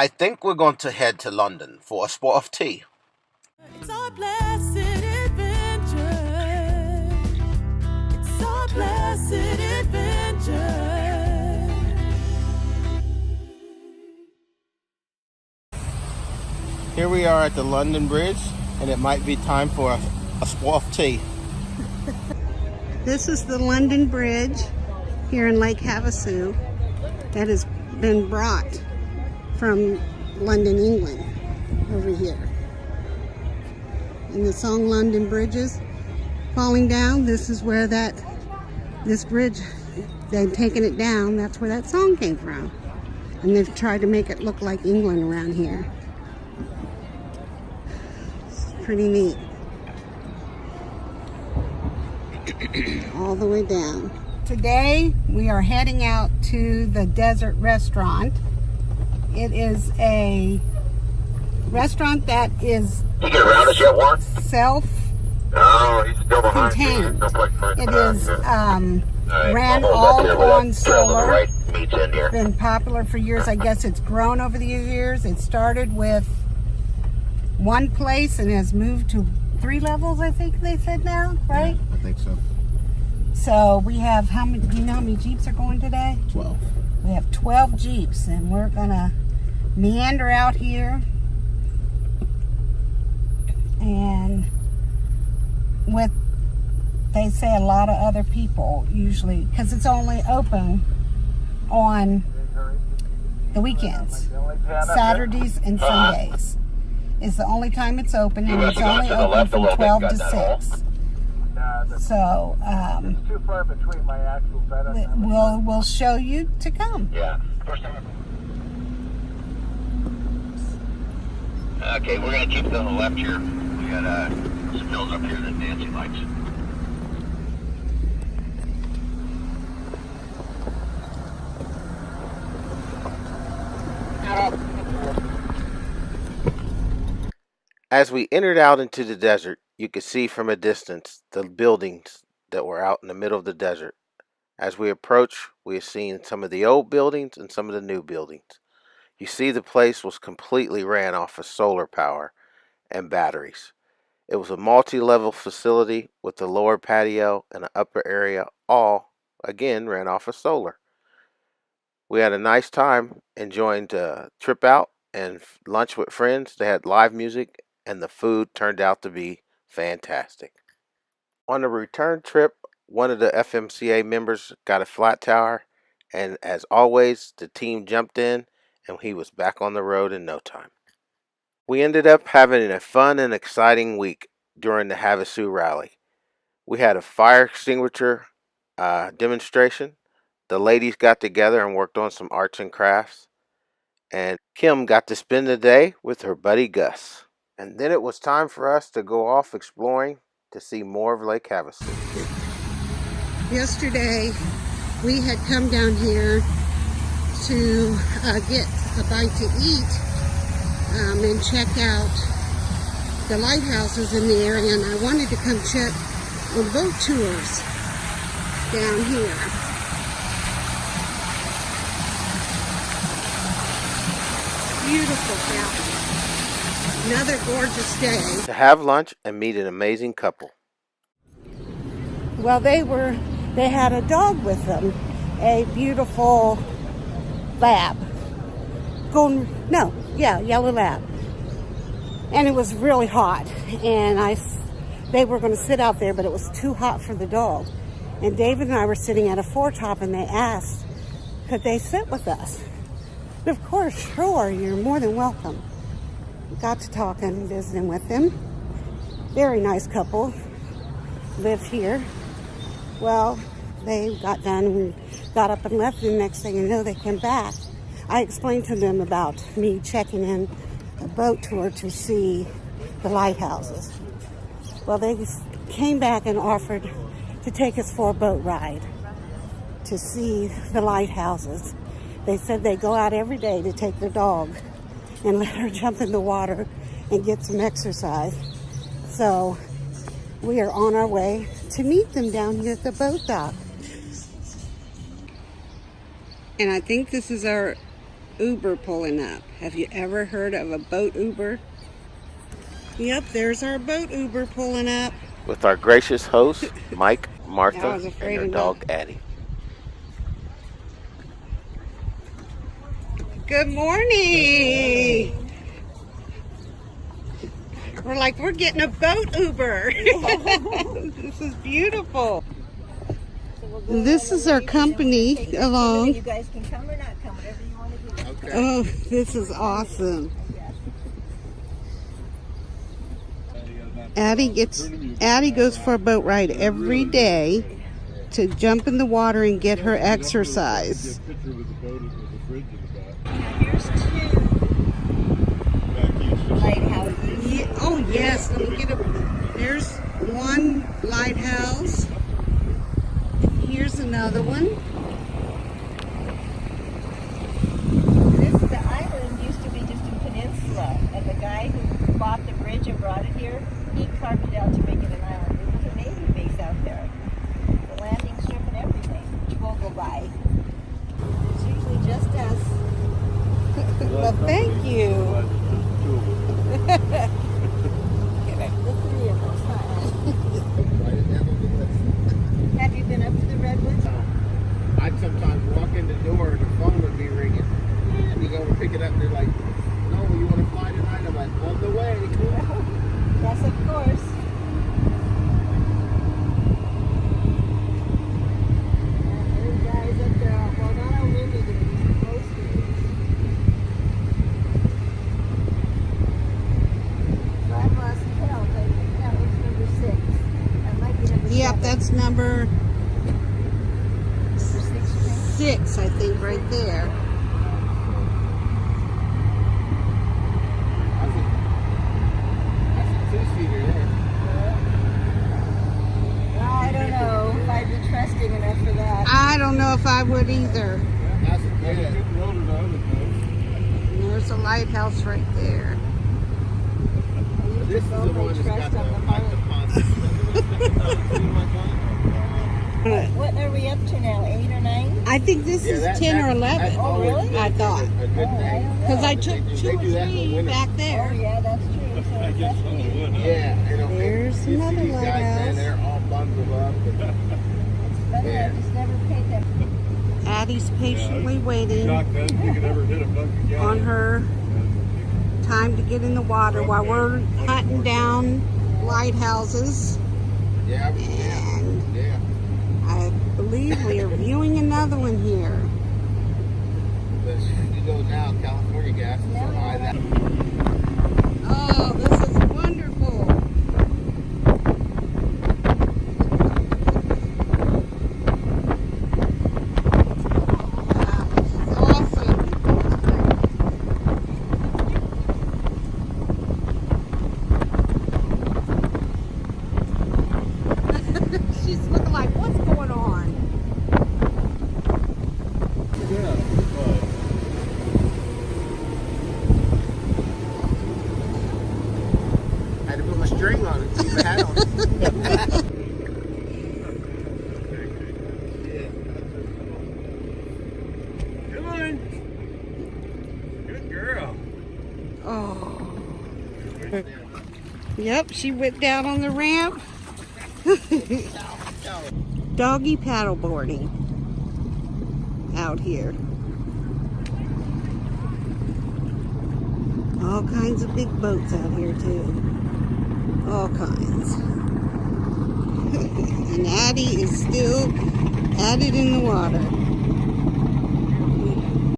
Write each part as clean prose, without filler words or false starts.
I think we're going to head to London for a spot of tea. It's our blessed adventure. It's our blessed adventure. Here we are at the London Bridge, and it might be time for a spot of tea. This is the London Bridge here in Lake Havasu that has been brought from London, England, over here. And the song London Bridges falling down, this is where this bridge, they've taken it down, that's where that song came from. And they've tried to make it look like England around here. It's pretty neat. All the way down. Today we are heading out to the Desert Restaurant. It is a restaurant that is self-contained. It is ran all on solar. Been popular for years. I guess it's grown over the years. It started with one place and has moved to 3 levels, I think they said now, right? Yeah, I think so. So we have, how many, do you know how many Jeeps are going today? 12. We have 12 Jeeps, and we're gonna meander out here and with, they say, a lot of other people usually, because it's only open on the weekends, Saturdays and Sundays is the only time it's open, and it's only open from 12 to 6. So we'll show you to come. Yeah. Okay, we're gonna keep to the left here. We got some hills up here that Nancy likes. As we entered out into the desert, you could see from a distance the buildings that were out in the middle of the desert. As we approached, we have seen some of the old buildings and some of the new buildings. You see the place was completely ran off of solar power and batteries. It was a multi-level facility with the lower patio and an upper area, all, again, ran off of solar. We had a nice time enjoying the trip out and lunch with friends. They had live music, and the food turned out to be fantastic. On the return trip, one of the FMCA members got a flat tire, and as always, the team jumped in, and he was back on the road in no time. We ended up having a fun and exciting week during the Havasu rally. We had a fire extinguisher demonstration. The ladies got together and worked on some arts and crafts, and Kim got to spend the day with her buddy Gus. And then it was time for us to go off exploring to see more of Lake Havasu. Yesterday, we had come down here to get a bite to eat and check out the lighthouses in the area, and I wanted to come check on boat tours down here. Beautiful cabin. Another gorgeous day. To have lunch and meet an amazing couple. Well, they had a dog with them, a beautiful lab. Yellow lab. And it was really hot, and they were going to sit out there, but it was too hot for the dog. And David and I were sitting at a foretop, and they asked, could they sit with us? And of course, sure, you're more than welcome. Got to talking and visiting with them. Very nice couple, live here. Well, they got done and got up and left, and the next thing you know, they came back. I explained to them about me checking in a boat tour to see the lighthouses. Well, they came back and offered to take us for a boat ride to see the lighthouses. They said they go out every day to take their dog and let her jump in the water and get some exercise. So we are on our way to meet them down here at the boat dock. And I think this is our Uber pulling up. Have you ever heard of a boat Uber? Yep, there's our boat Uber pulling up. With our gracious hosts, Mike, I Martha, was and afraid their of dog not. Addie. Good morning. We're like, we're getting a boat Uber. This is beautiful. This is our company along. You guys can come or not come, whatever you want to do. Okay. Oh, this is awesome. Addie goes for a boat ride every day to jump in the water and get her exercise. Here's two lighthouses. Yeah, oh yes, let me get a. There's one lighthouse. Here's another one. The island used to be just a peninsula, and the guy who bought the bridge and brought it here, he carved it out to make it an island. There was a Navy base out there, the landing strip and everything, which we'll go by. It's usually just us. Well, thank you. The three of us, huh? Have you been up to the redwoods? I'd sometimes walk in the door and the phone would be ringing. And you go to pick it up and they're like, no, you want to fly tonight? I'm like, on the way. Yes, of course. And there's guys up there. Well, not on Windy, but most of it. So I've lost count. I think that was number 6. That might be number 7. Yep, that's number number 6. 6, I think, right there. That's a two-seater there. Well, I don't know if I'd be trusting enough for that. I don't know if I would either. That's a good. And there's a lighthouse right there. This is the one that's got What are we up to now? 8 or 9? I think this is 10 or 11. Oh, really? I thought. A good thing. Because I took 2 or do that in the 3 winter. back Oh, there. yeah, that's true. So it's definitely Yeah. There's you another see these guys lighthouse. standing there all bundled up. funny. Yeah. I just never paid that. Addie's patiently waiting on her time to get in the water while we're hunting down lighthouses. Yeah. And Yeah. I believe we are viewing another one here. But you go now, California gas is so high that. Oh, this is wonderful. Wow, this is awesome. She's looking like, what's going on? I had to put my string on it to keep the hat on. Come on. Good girl. Oh. Yep, she went down on the ramp. Doggy paddleboarding out here. All kinds of big boats out here too. All kinds. And Addie is still at it in the water.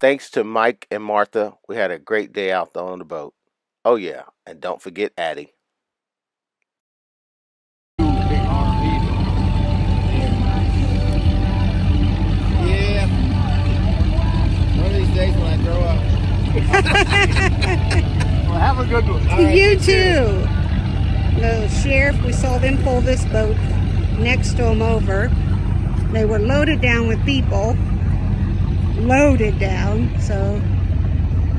Thanks to Mike and Martha, we had a great day out on the boat. Oh yeah, and don't forget Addie. Yeah. One of these days when I grow up. Well, have a good one. You too. The sheriff, we saw them pull this boat next to them over. They were loaded down with people. Loaded down, so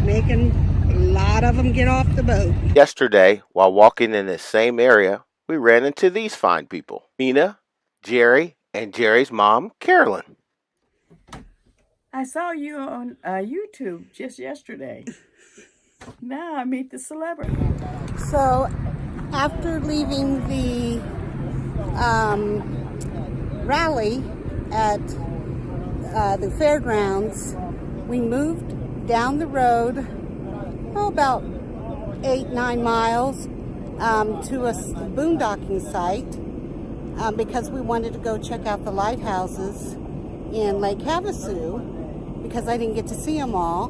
making a lot of them get off the boat. Yesterday, while walking in this same area, we ran into these fine people. Mina, Jerry, and Jerry's mom, Carolyn. I saw you on YouTube just yesterday. Now I meet the celebrity. So after leaving the rally at the fairgrounds, we moved down the road, about 8-9 miles to a boondocking site because we wanted to go check out the lighthouses in Lake Havasu because I didn't get to see them all.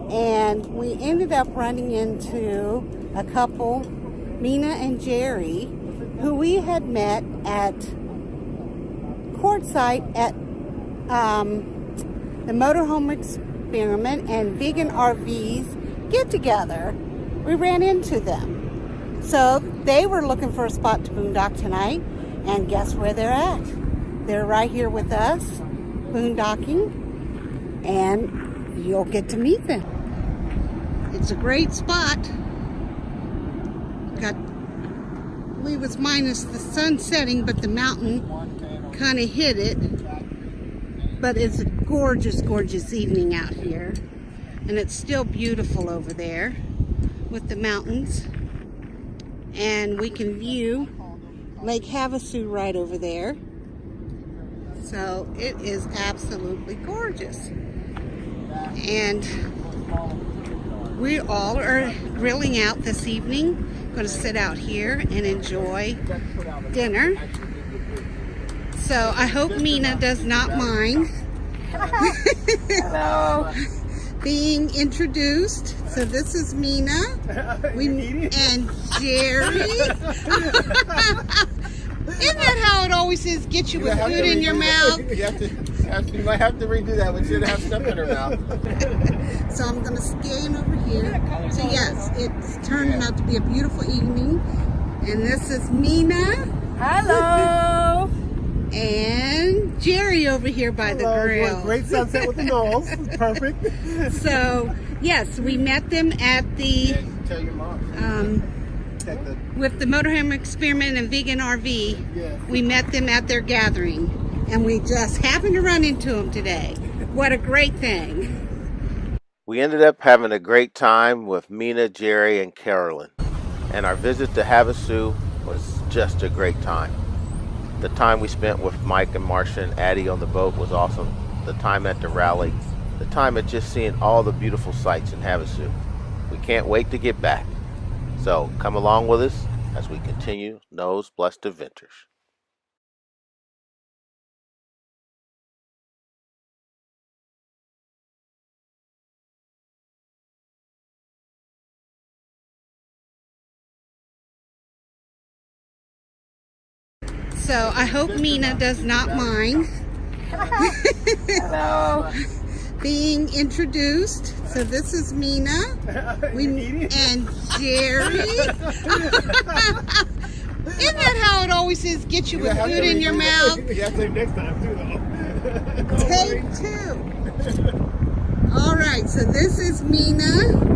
And we ended up running into a couple, Mina and Jerry, who we had met at Quatzite at the Motorhome Experiment and Vegan RVs get together. We ran into them. So they were looking for a spot to boondock tonight, and guess where they're at? They're right here with us, boondocking, and you'll get to meet them. It's a great spot. Got, I believe it's minus the sun setting, but the mountain kind of hid it. But it's a gorgeous, gorgeous evening out here. And it's still beautiful over there with the mountains. And we can view Lake Havasu right over there. So it is absolutely gorgeous. And we all are grilling out this evening. Going to sit out here and enjoy dinner. So I hope Mina does not mind being introduced. So this is Mina and Jerry. Isn't that how it always is? Get you with food in your mouth. You might have to redo that when she doesn't have stuff in her mouth. So I'm going to scan over here. So yes, it's turning out to be a beautiful evening. And this is Mina. Hello. And Jerry over here by the grill. Great sunset with the knolls. Perfect. So yes, we met them at the Tell your mom. with the Motorhome Experiment and Vegan RV. Yeah. We met them at their gathering, and we just happened to run into them today. What a great thing! We ended up having a great time with Mina, Jerry, and Carolyn. And our visit to Havasu was just a great time. The time we spent with Mike and Marcia and Addie on the boat was awesome. The time at the rally. The time at just seeing all the beautiful sights in Havasu. We can't wait to get back. So come along with us as we continue Noah's Blessed Adventures. So I hope Mina does not mind being introduced. So this is Mina and Jerry. Isn't that how it always is? Get you with food in your mouth. You have to next time too, though. Take 2. All right, so this is Mina.